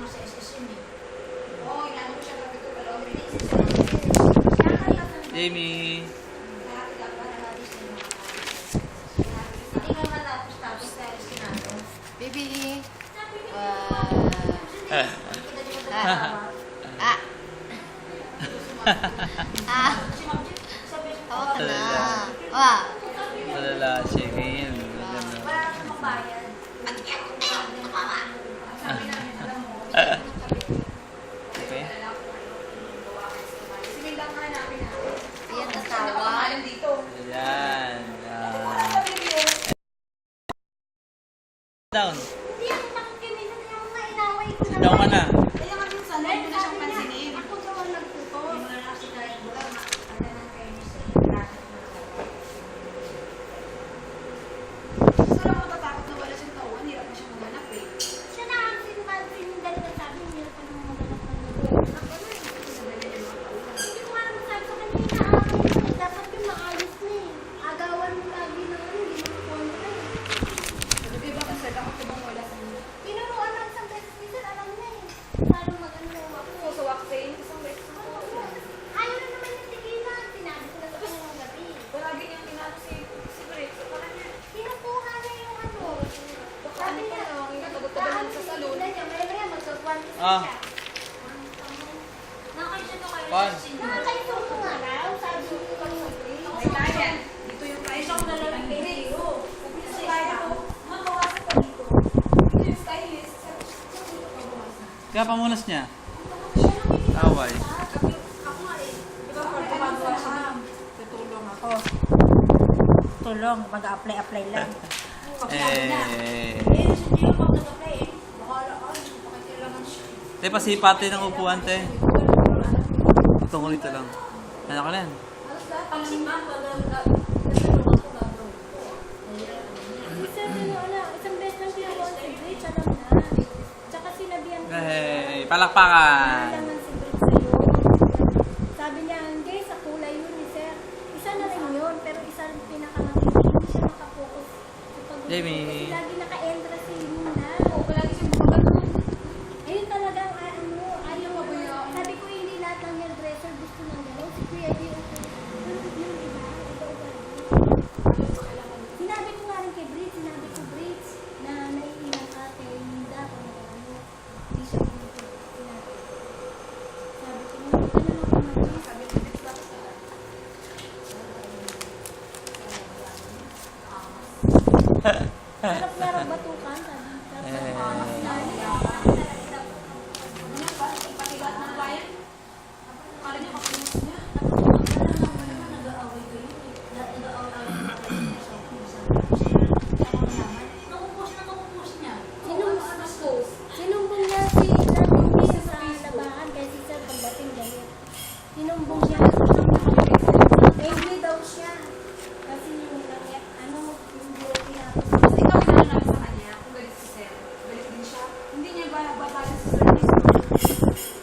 mo sa SSM eh. Oo, inaano ko siya kapit ko, pero Jamie. hindi nga matapos dahil sinado. Baby. Tawa ka na. Malala siya ngayon. Wala akong mabayad. Sabi namin, alam mo, Okay. sinilang nga namin ha. Ayan, Siya natawa. nakamalan dito. Ayan. Wala sabi niyo. Down. Hindi ako nakikimitan na yung nainaway ko Sit down ka na. Kaya nga minsan, hindi mo na siyang pansinin. Ako daw ang nagtuto. Hindi mo na kasi kahit wala, ano ng fairness eh. Saan ako matatakot na wala siyang tauhan? Hirap na siyang maganap eh. Siya na ang sinungaling yung dalawa sabi niya pa nung maganap ng lugar. Ako na. Sabi niya yung mga tauhan. Hindi ko nga naman sabi sa kanya, inaaway mo eh. Dapat yung maayos na eh. Agawan mo lagi ng ano, hindi mo kontra eh. Sabi ba kasi takot ko bang wala sa mga? Tinuruan ng isang beses minsan, alam na eh. Paano mag-ano ako. Oo, sa vaccine. Isang beses na ako. Ayaw na naman yung tigilan. Sinabi ko na sa kanya ng gabi. Palagi niyang inano si Brick. Sa parang niya. Kinukuha na yung ano. Baka ano pa na, ang inatagot-tagot sa salon. Maya-maya magkakwan ko Ah. siya. Nakakita to kayo Juan. sa sinyo. Nakakaisuko nga raw. Sabi ko sa May client. Dito yung client. Isang dalalang video. Kasi kaya ko, mabawasan pa dito. Dito yung stylist. Sabi ko pabawasan. Kaya pamunas niya. Siya nakikita. Away. Ako nga eh. Di ba, pag gumagawa siya na, tutulong ako. Tulong, mag-apply lang. Eh. Si Gio pag nag-apply eh. Bahala ka, pakikailangan siya. Te, pasipate ng upuan, te. Tungkol ito lang. Ano ka lang? Halos lahat, pag si ma'am, natulungan ko gagawin ko. Sir, ano, isang beses lang siya si Bridge, alam na. Tsaka sinabihan ko. Hey, palakpakan. Naman si Bridge sa'yo. Sabi niya, hindi, sa kulay yun ni Sir. Isa na rin yun, pero isa rin pinakamatindi. Hindi siya nakapokus. Jamie. Kasi lagi naka-entra si Luna. Oo, palagi siyang gumagano. Ayun talagang, ano, ayaw mo ba? Sabi ko, hindi lahat ng hairdresser gusto ng gano'n. Si Kuya D, yung iba, sinabi ko nga rin kay Bridge, sinabi ko, Bridge, na naiilang ka kay Linda kung ano, hindi siya dito. Sinabi ko. Sabi ko, ano lang naman, Sabi ko, Brick, bakit sa sarap nga raw batukan, sabi. Ano ba? Ipatigat ng client? Para niya makinis niya. Nag-aaway kayo eh. Nag-aaway Nakupos niya. Sinumbong niya si Sir Bumi sa labahan kasi si Sir pagdating galit. Sinumbong niya. Angry daw siya. Kasi yung ano, yung beauty na. Kasi ikaw inano namin sa kanya, kung galit si Sir. Galit din siya. Hindi niya ba babalan si Sir?